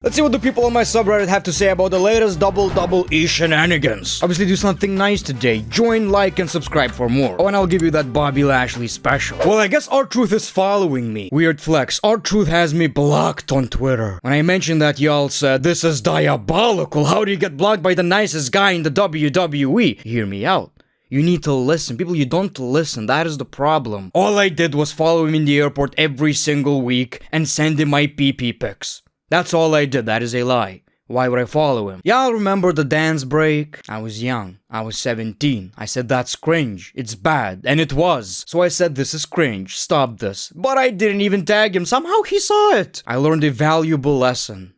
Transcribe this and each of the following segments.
Let's see what the people on my subreddit have to say about the latest WWE shenanigans. Obviously do something nice today. Join, like, and subscribe for more. Oh, and I'll give you that Bobby Lashley special. Well, I guess R-Truth is following me. Weird flex. R-Truth has me blocked on Twitter. When I mentioned that, y'all said, this is diabolical. How do you get blocked by the nicest guy in the WWE? Hear me out. You need to listen. People, you don't listen. That is the problem. All I did was follow him in the airport every single week and send him my PP pics. That's all I did. That is a lie. Why would I follow him? Y'all remember the dance break? I was young. I was 17. I said that's cringe. It's bad. And it was. So I said this is cringe. Stop this. But I didn't even tag him. Somehow he saw it. I learned a valuable lesson.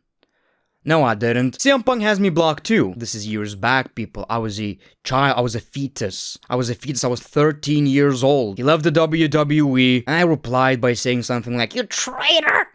No, I didn't. CM Punk has me blocked too. This is years back, people. I was a child. I was a fetus. I was 13 years old. He left the WWE, and I replied by saying something like, "You traitor!"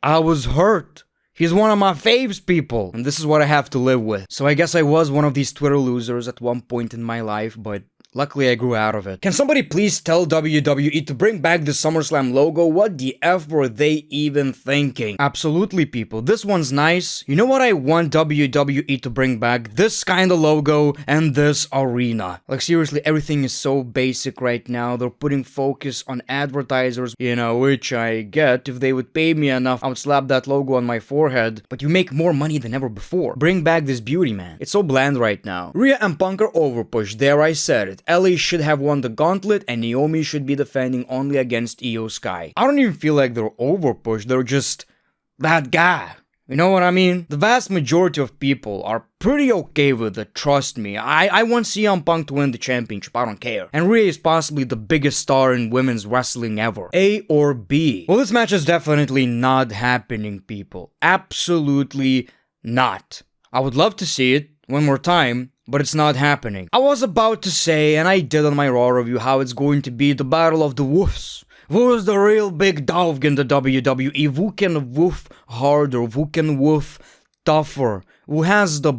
I was hurt. He's one of my faves, people. And this is what I have to live with. So I guess I was one of these Twitter losers at one point in my life, but luckily I grew out of it. Can somebody please tell WWE to bring back the SummerSlam logo? What the F were they even thinking? Absolutely, people. This one's nice. You know what I want WWE to bring back? This kind of logo and this arena. Like seriously, everything is so basic right now. They're putting focus on advertisers, you know, which I get. If they would pay me enough, I would slap that logo on my forehead. But you make more money than ever before. Bring back this beauty, man. It's so bland right now. Rhea and Punk are overpushed. There, I said it. Ellie should have won the gauntlet and Naomi should be defending only against Io Sky. I don't even feel like they're overpushed, they're just that guy. You know what I mean? The vast majority of people are pretty okay with it, trust me. I want CM Punk to win the championship, I don't care. And Rhea is possibly the biggest star in women's wrestling ever. A or B? Well, this match is definitely not happening, people. Absolutely not. I would love to see it one more time, but it's not happening. I was about to say, and I did on my Raw review, how it's going to be the battle of the woofs. Who is the real big dog in the WWE? Who can woof harder? Who can woof tougher? Who has the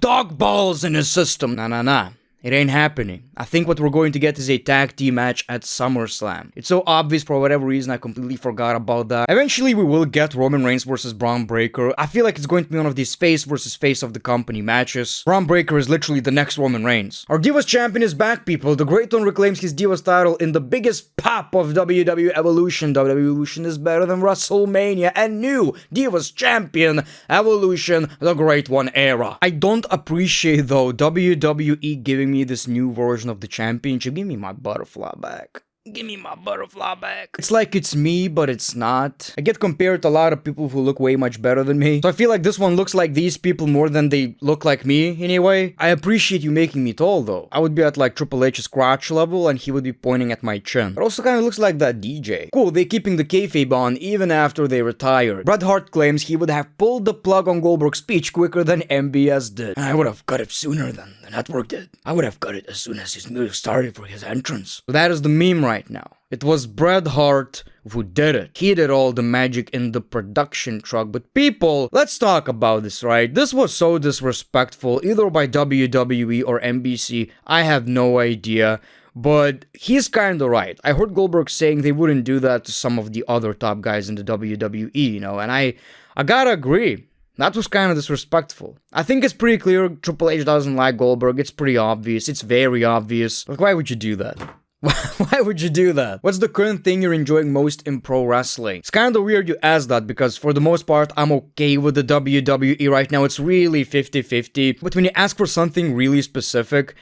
dog balls in his system? Nah. It ain't happening. I think what we're going to get is a tag team match at SummerSlam. It's so obvious for whatever reason I completely forgot about that. Eventually we will get Roman Reigns versus Braun Breaker. I feel like it's going to be one of these face versus face of the company matches. Braun Breaker is literally the next Roman Reigns. Our Divas champion is back, people. The Great One reclaims his Divas title in the biggest pop of WWE Evolution. WWE Evolution is better than WrestleMania. And new Divas champion, Evolution, the Great One era. I don't appreciate though WWE giving me this new version of the championship. Give me my butterfly back. Give me my butterfly back. It's like it's me, but it's not. I get compared to a lot of people who look way much better than me. So I feel like this one looks like these people more than they look like me, anyway. I appreciate you making me tall, though. I would be at like Triple H's crotch level, and he would be pointing at my chin. It also kind of looks like that DJ. Cool, they're keeping the kayfabe on even after they retired. Bret Hart claims he would have pulled the plug on Goldberg's speech quicker than MBS did. And I would have cut it sooner than the network did. I would have cut it as soon as his music started for his entrance. So that is the meme right now. It was Bret Hart who did it. He did all the magic in the production truck. But people, let's talk about this, right? This was so disrespectful, either by WWE or NBC. I have no idea. But he's kinda right. I heard Goldberg saying they wouldn't do that to some of the other top guys in the WWE, you know, and I gotta agree. That was kind of disrespectful. I think it's pretty clear Triple H doesn't like Goldberg. It's pretty obvious. It's very obvious. Like, why would you do that? Why would you do that? What's the current thing you're enjoying most in pro wrestling? It's kind of weird you ask that because for the most part, I'm okay with the WWE right now. It's really 50-50. But when you ask for something really specific,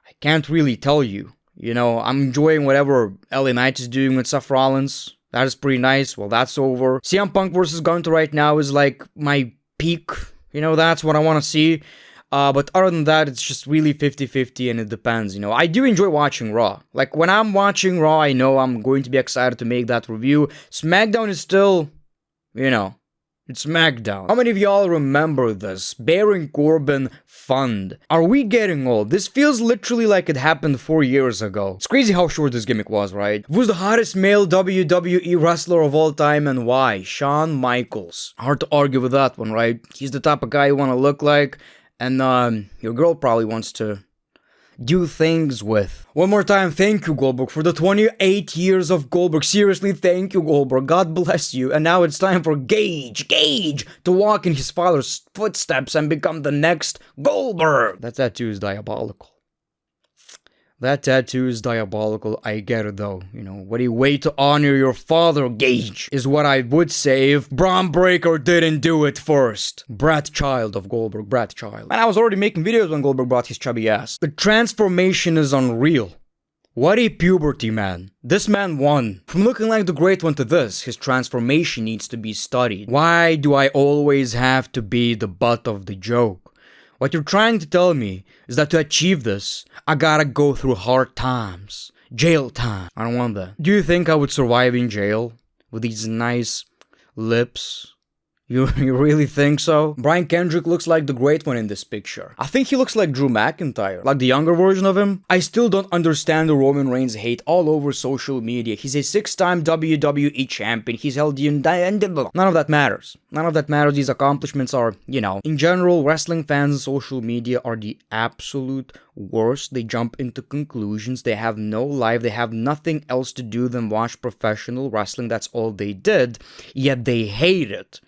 I can't really tell you. You know, I'm enjoying whatever LA Knight is doing with Seth Rollins. That is pretty nice. Well, that's over. CM Punk versus Gunter right now is like my peak. You know, that's what I want to see. But other than that, it's just really 50-50 and it depends, you know. I do enjoy watching Raw. Like, when I'm watching Raw, I know I'm going to be excited to make that review. SmackDown is still, you know, it's SmackDown. How many of y'all remember this? Baron Corbin Fund. Are we getting old? This feels literally like it happened 4 years ago. It's crazy how short this gimmick was, right? Who's the hottest male WWE wrestler of all time and why? Shawn Michaels. Hard to argue with that one, right? He's the type of guy you want to look like. And your girl probably wants to, do things with. One more time, thank you, Goldberg, for the 28 years of Goldberg. Seriously, thank you, Goldberg. God bless you. And now it's time for Gage to walk in his father's footsteps and become the next Goldberg. That tattoo is diabolical. That tattoo is diabolical, I get it though. You know, what a way to honor your father, Gage, is what I would say if Braun Breaker didn't do it first. Brat child of Goldberg, brat child. And I was already making videos when Goldberg brought his chubby ass. The transformation is unreal. What a puberty, man. This man won. From looking like the Great One to this, his transformation needs to be studied. Why do I always have to be the butt of the joke? What you're trying to tell me is that to achieve this, I gotta go through hard times. Jail time. I don't want that. Do you think I would survive in jail? With these nice lips? You really think so? Brian Kendrick looks like the Great One in this picture. I think he looks like Drew McIntyre, like the younger version of him. I still don't understand the Roman Reigns hate all over social media. He's a 6-time WWE champion. He's held the none of that matters. None of that matters. These accomplishments are, you know, in general, wrestling fans and social media are the absolute worst. They jump into conclusions. They have no life. They have nothing else to do than watch professional wrestling. That's all they did. Yet they hate it.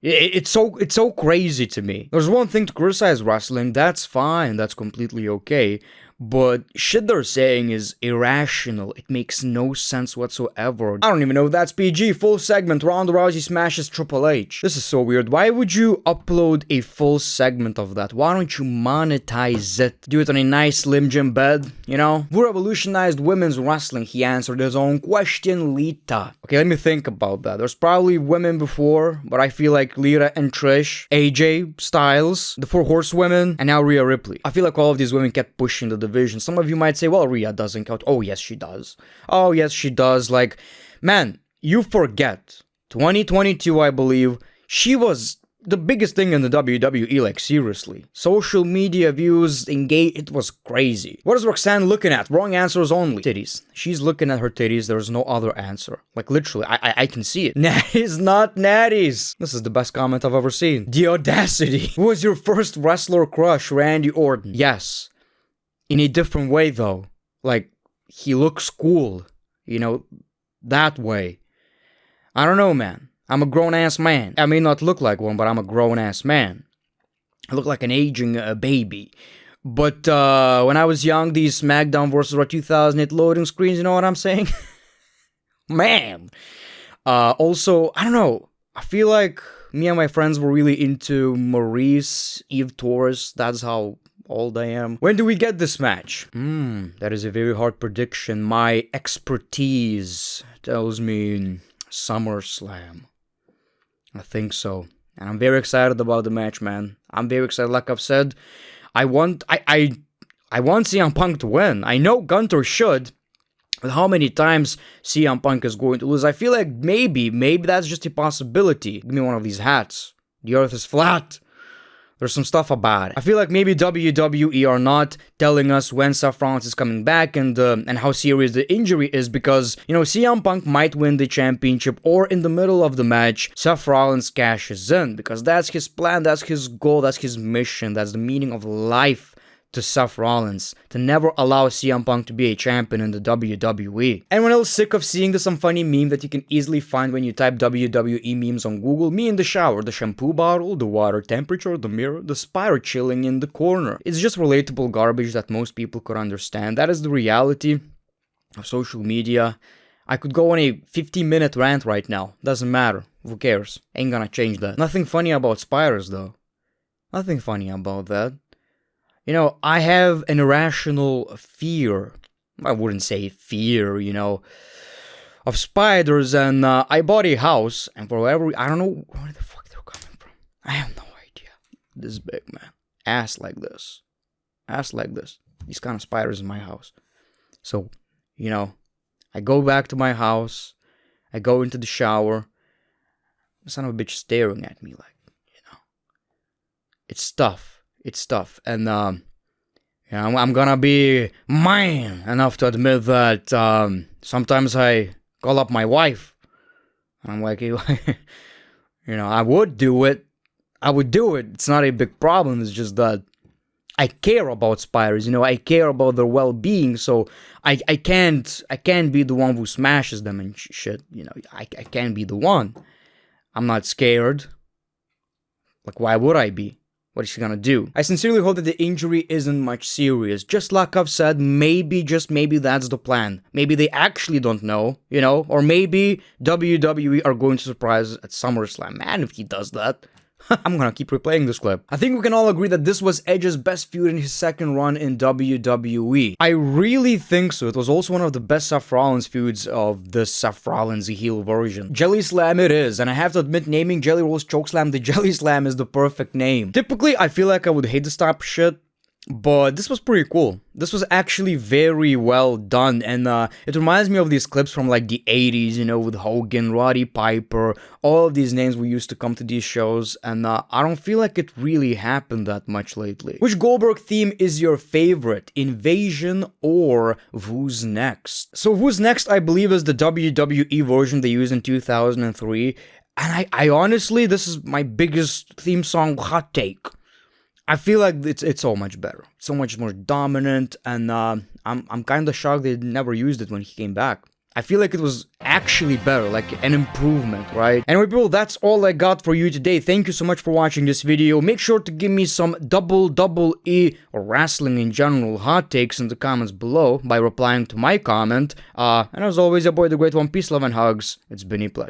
It's so crazy to me. There's one thing to criticize wrestling, that's fine, that's completely okay. But shit they're saying is irrational. It makes no sense whatsoever. I don't even know if that's PG. Full segment, Ronda Rousey smashes Triple H. This is so weird. Why would you upload a full segment of that? Why don't you monetize it? Do it on a nice Slim Jim bed, you know? Who revolutionized women's wrestling? He answered his own question, Lita. Okay, let me think about that. There's probably women before, but I feel like Lita and Trish, AJ Styles, the Four Horsewomen, and now Rhea Ripley. I feel like all of these women kept pushing the division. Some of you might say, well, Rhea doesn't count. Oh, yes, she does. Oh, yes, she does. Like, man, you forget. 2022, I believe, she was the biggest thing in the WWE, like, seriously. Social media views, engage, it was crazy. What is Roxanne looking at? Wrong answers only. Titties. She's looking at her titties, there's no other answer. Like, literally, I can see it. Natties, not natties. This is the best comment I've ever seen. The audacity. Who was your first wrestler crush? Randy Orton. Yes. In a different way, though. Like, he looks cool. You know, that way. I don't know, man. I'm a grown-ass man. I may not look like one, but I'm a grown-ass man. I look like an aging baby. But when I was young, these SmackDown vs. Raw 2008 loading screens, you know what I'm saying? Man. Also, I don't know. I feel like me and my friends were really into Maurice, Eve Torres. That's how old I am. When do we get this match? That is a very hard prediction. My expertise tells me SummerSlam. I think so. And I'm very excited about the match, man. I'm very excited. Like I've said, I want CM Punk to win. I know Gunter should. But how many times CM Punk is going to lose? I feel like maybe that's just a possibility. Give me one of these hats. The earth is flat. There's some stuff about it. I feel like maybe WWE are not telling us when Seth Rollins is coming back and how serious the injury is because, you know, CM Punk might win the championship or in the middle of the match, Seth Rollins cashes in because that's his plan, that's his goal, that's his mission, that's the meaning of life to Seth Rollins, to never allow CM Punk to be a champion in the WWE. Anyone else sick of seeing some funny meme that you can easily find when you type WWE memes on Google? Me in the shower, the shampoo bottle, the water temperature, the mirror, the spider chilling in the corner. It's just relatable garbage that most people could understand. That is the reality of social media. I could go on a 15-minute rant right now. Doesn't matter. Who cares? Ain't gonna change that. Nothing funny about spiders though. Nothing funny about that. You know, I have an irrational fear, I wouldn't say fear, you know, of spiders, and I bought a house, and for whatever, I don't know where the fuck they're coming from. I have no idea. This big, man. Ass like this. These kind of spiders in my house. So, you know, I go back to my house, I go into the shower, the son of a bitch staring at me like, you know, it's tough. And you know, I'm gonna be man enough to admit that sometimes I call up my wife. And I'm like, you know, I would do it. It's not a big problem. It's just that I care about spiders, you know, I care about their well-being, so I can't be the one who smashes them and shit, you know, I can't be the one. I'm not scared. Like, why would I be? What is she gonna do? I sincerely hope that the injury isn't much serious. Just like I've said, maybe, just maybe that's the plan. Maybe they actually don't know, you know? Or maybe WWE are going to surprise us at SummerSlam. Man, if he does that, I'm gonna keep replaying this clip. I think we can all agree that this was Edge's best feud in his second run in WWE. I really think so. It was also one of the best Seth Rollins feuds of the Seth Rollins heel version. Jelly Slam it is, and I have to admit, naming Jelly Roll's Chokeslam the Jelly Slam is the perfect name. Typically, I feel like I would hate this type of shit, but this was pretty cool. This was actually very well done, and it reminds me of these clips from like the 80s, you know, with Hogan, Roddy Piper, all of these names we used to come to these shows, and I don't feel like it really happened that much lately. Which Goldberg theme is your favorite? Invasion or Who's Next? So Who's Next, I believe, is the WWE version they used in 2003, and I honestly, this is my biggest theme song hot take. I feel like it's so much better, so much more dominant, and I'm kind of shocked they never used it when he came back. I feel like it was actually better, like an improvement, right? Anyway, people, that's all I got for you today. Thank you so much for watching this video. Make sure to give me some WWE or wrestling in general hot takes in the comments below by replying to my comment. And as always, your boy, The Great One. Peace, love, and hugs. It's been a pleasure.